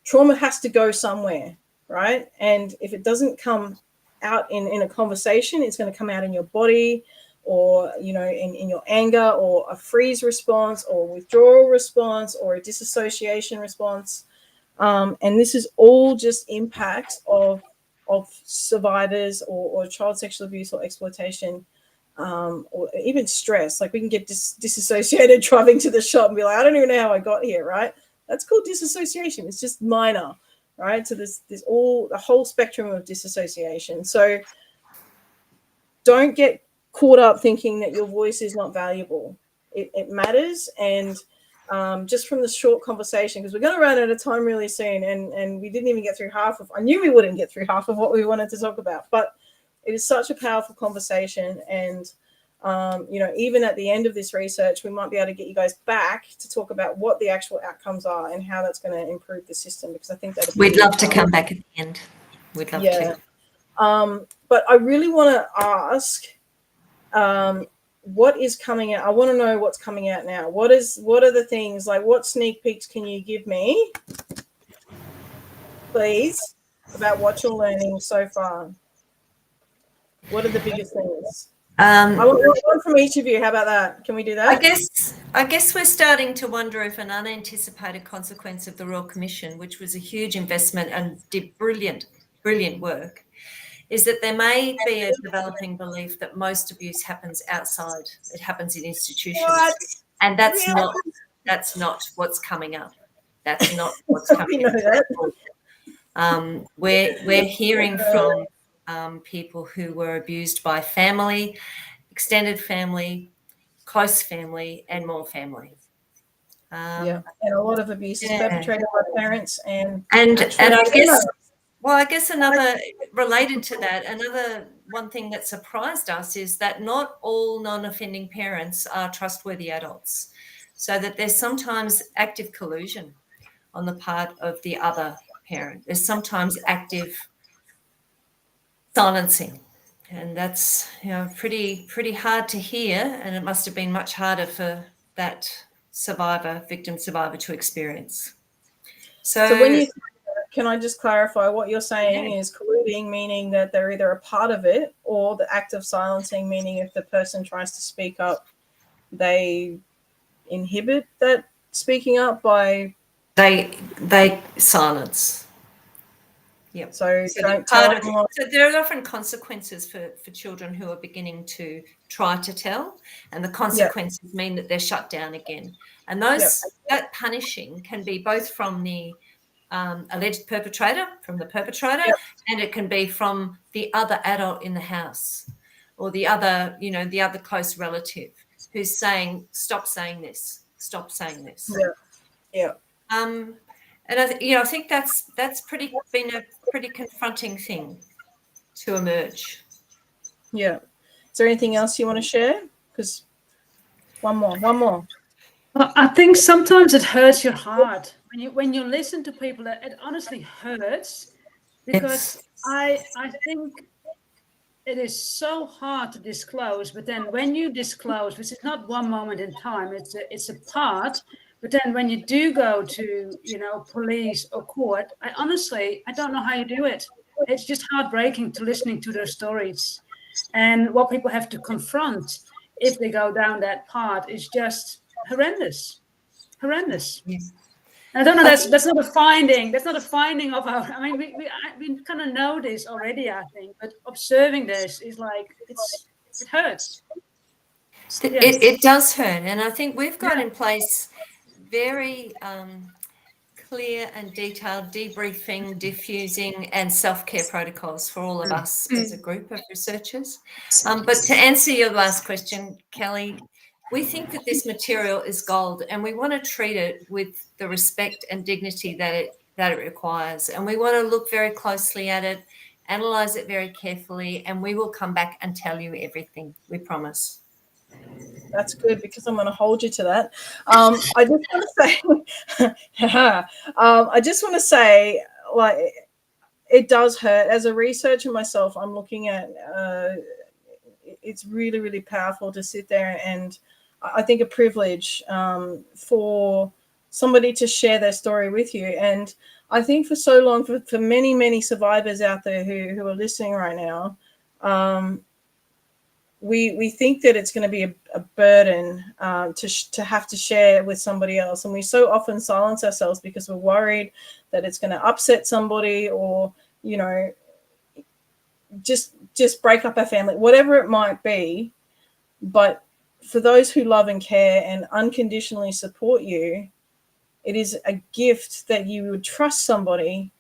trauma has to go somewhere, right? And if it doesn't come out in a conversation, it's going to come out in your body, or in your anger, or a freeze response, or withdrawal response, or a disassociation response. And this is all just impacts of survivors or child sexual abuse or exploitation, or even stress. Like we can get disassociated driving to the shop and be like, I don't even know how I got here, right? That's called disassociation. It's just minor, right? So there's the whole spectrum of disassociation. So don't get caught up thinking that your voice is not valuable. It matters. And just from the short conversation, because we're going to run out of time really soon, and we didn't even get through half of, I knew we wouldn't get through half of what we wanted to talk about, but it is such a powerful conversation. And even at the end of this research, we might be able to get you guys back to talk about what the actual outcomes are and how that's going to improve the system, because I think that we'd love to come back at the end. We'd love to. But I really want to ask, what is coming out? I want to know what's coming out now. What are the things, like what sneak peeks can you give me, please, about what you're learning so far? What are the biggest things? I want one from each of you. How about that? Can we do that? I guess we're starting to wonder if an unanticipated consequence of the Royal Commission, which was a huge investment and did brilliant work, is that there may be a developing belief that most abuse happens outside. It happens in institutions. What? And that's not what's coming up. That's not what's coming up. We're hearing from people who were abused by family, extended family, close family, and more family. And a lot of abuse is perpetrated by parents and I guess another related to that, one thing that surprised us is that not all non-offending parents are trustworthy adults, so that there's sometimes active collusion on the part of the other parent. There's sometimes active silencing, and that's pretty hard to hear, and it must have been much harder for that victim survivor to experience. So when you, can I just clarify what you're saying is colluding, meaning that they're either a part of it, or the act of silencing, meaning if the person tries to speak up, they inhibit that speaking up by they silence. Yeah. So don't tell anyone. So there are often consequences for children who are beginning to try to tell, and the consequences mean that they're shut down again. And that punishing can be both from the alleged perpetrator, and it can be from the other adult in the house, or the other close relative who's saying, "Stop saying this. Stop saying this." Yeah. And I think that's been a pretty confronting thing to emerge. Yeah. Is there anything else you want to share? Because one more. Well, I think sometimes it hurts your heart when you listen to people. It honestly hurts, because I think it is so hard to disclose. But then when you disclose, which is not one moment in time, it's a part. But then when you do go to, police or court, I don't know how you do it. It's just heartbreaking to listening to their stories, and what people have to confront if they go down that path is just horrendous. Yes. I don't know. That's not a finding. That's not a finding of our. I mean, we kind of know this already, I think. But observing this is like it hurts. It does hurt, and I think we've got in place very clear and detailed debriefing, diffusing, and self-care protocols for all of us as a group of researchers. But to answer your last question, Kelly, we think that this material is gold, and we want to treat it with the respect and dignity that it requires. And we want to look very closely at it, analyse it very carefully, and we will come back and tell you everything, we promise. That's good, because I'm going to hold you to that. I just want to say, like, it does hurt. As a researcher myself, I'm looking at. It's really, really powerful to sit there, and I think a privilege for somebody to share their story with you. And I think for so long, for many, many survivors out there who are listening right now. We think that it's going to be a burden to have to share with somebody else, and we so often silence ourselves because we're worried that it's going to upset somebody, or just break up our family, whatever it might be. But for those who love and care and unconditionally support you, it is a gift that you would trust somebody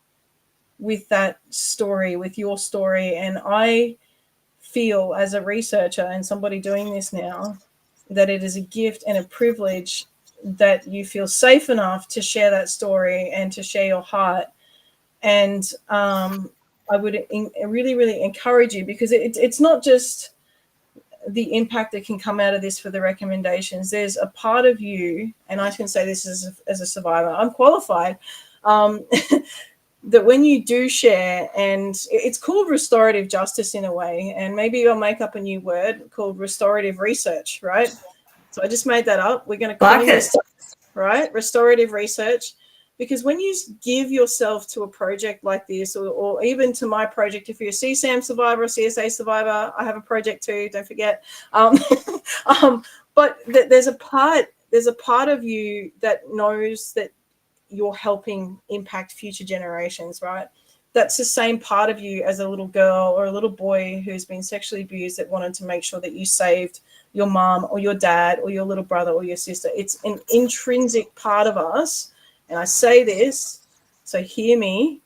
with that story, with your story. And I feel, as a researcher and somebody doing this now, that it is a gift and a privilege that you feel safe enough to share that story and to share your heart. And I would really, really encourage you, because it's not just the impact that can come out of this for the recommendations. There's a part of you, and I can say this as a survivor, I'm qualified, that when you do share, and it's called restorative justice in a way, and maybe I'll make up a new word called restorative research, right? So I just made that up. We're going to call it, right? Restorative research. Because when you give yourself to a project like this, or even to my project, if you're a CSAM survivor, a CSA survivor, I have a project too, don't forget. But there's a part of you that knows that you're helping impact future generations, right? That's the same part of you as a little girl or a little boy who's been sexually abused, that wanted to make sure that you saved your mom or your dad or your little brother or your sister. It's an intrinsic part of us. And I say this, so hear me,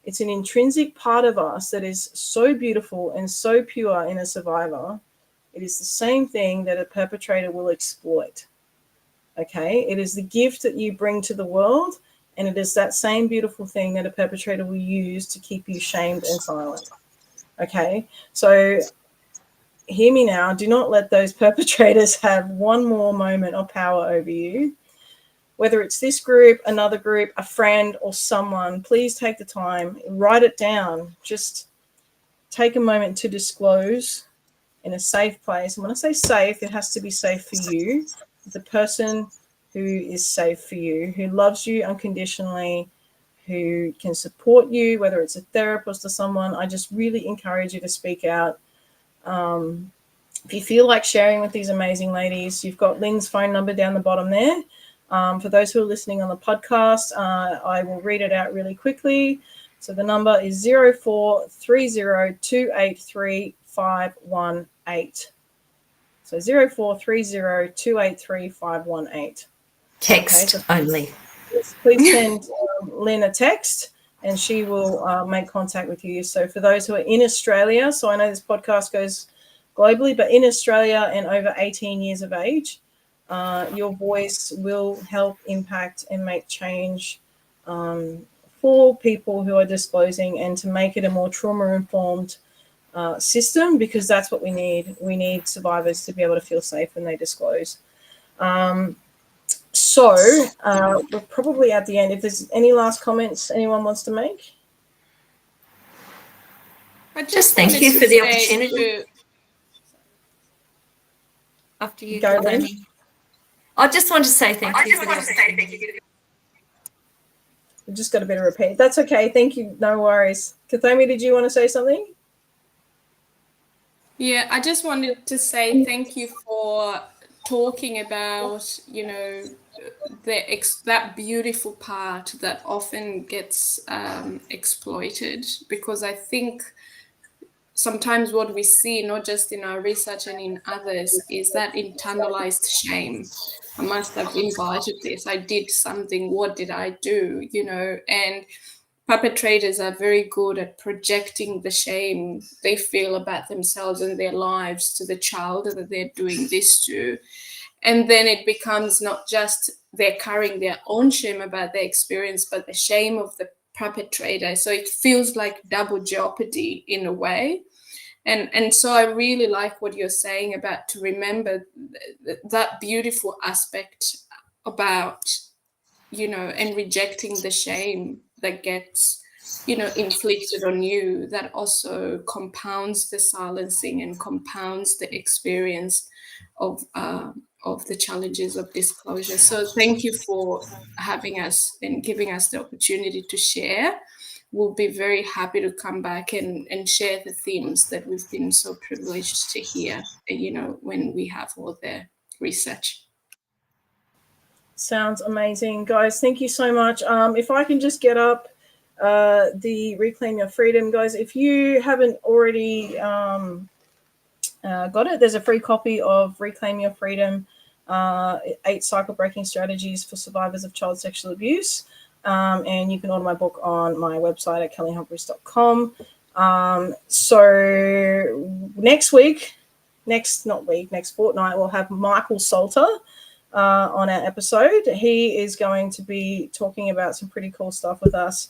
it's an intrinsic part of us that is so beautiful and so pure in a survivor. It is the same thing that a perpetrator will exploit. Okay, it is the gift that you bring to the world, and it is that same beautiful thing that a perpetrator will use to keep you shamed and silent. Okay, so hear me now. Do not let those perpetrators have one more moment of power over you. Whether it's this group, another group, a friend, or someone, please take the time, write it down. Just take a moment to disclose in a safe place. And when I say safe, it has to be safe for you, the person who is safe for you, who loves you unconditionally, who can support you, whether it's a therapist or someone. I just really encourage you to speak out. If you feel like sharing with these amazing ladies, you've got Lynne's phone number down the bottom there. For those who are listening on the podcast, I will read it out really quickly. So the number is 0430283518. So 0430283518. Text Okay, so only. please send Lynne a text, and she will make contact with you. So for those who are in Australia, so I know this podcast goes globally, but in Australia and over 18 years of age, your voice will help impact and make change for people who are disclosing, and to make it a more trauma-informed system, because that's what we need. We need survivors to be able to feel safe when they disclose. So we're probably at the end. If there's any last comments anyone wants to make. I Just thank you for the opportunity. After you, Go, Kathomi. I just want to say thank you for the opportunity. We've just got a bit of repeat. That's okay. Thank you. No worries. Kathomi, did you want to say something? Yeah, I just wanted to say thank you for talking about, you know, that beautiful part that often gets exploited, because I think sometimes what we see, not just in our research and in others, is that internalized shame. I must have invited this. I did something. What did I do? You know, and perpetrators are very good at projecting the shame they feel about themselves and their lives to the child that they're doing this to. And then it becomes not just they're carrying their own shame about their experience, but the shame of the perpetrator. So it feels like double jeopardy in a way. And so I really like what you're saying about to remember that beautiful aspect about, you know, and rejecting the shame that gets, you know, inflicted on you, that also compounds the silencing and compounds the experience of the challenges of disclosure. So thank you for having us and giving us the opportunity to share. We'll be very happy to come back and share the themes that we've been so privileged to hear, you know, when we have all the research. Sounds amazing, guys. Thank you so much. If I can just get up the Reclaim Your Freedom, guys. If you haven't already got it, there's a free copy of Reclaim Your Freedom, 8 cycle-breaking strategies for survivors of child sexual abuse. And you can order my book on my website at kellyhumphries.com. So next fortnight, we'll have Michael Salter on our episode. He is going to be talking about some pretty cool stuff with us.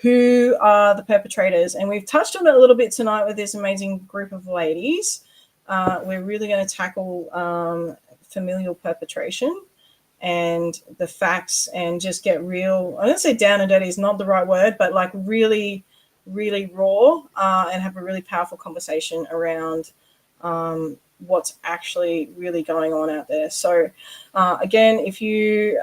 Who are the perpetrators? And we've touched on it a little bit tonight with this amazing group of ladies. We're really going to tackle familial perpetration and the facts, and just get real. I don't say down and dirty is not the right word, but like really, really raw, and have a really powerful conversation around what's actually really going on out there. So again, if you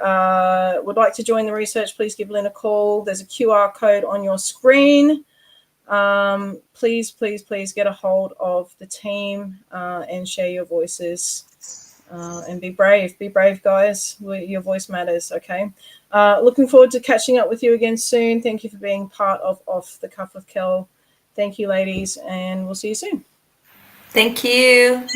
would like to join the research, please give Lynne a call. There's a QR code on your screen. Please get a hold of the team and share your voices. And be brave, guys. Your voice matters, okay? Looking forward to catching up with you again soon. Thank you for being part of Off the Cuff with Kel. Thank you, ladies, and we'll see you soon. Thank you.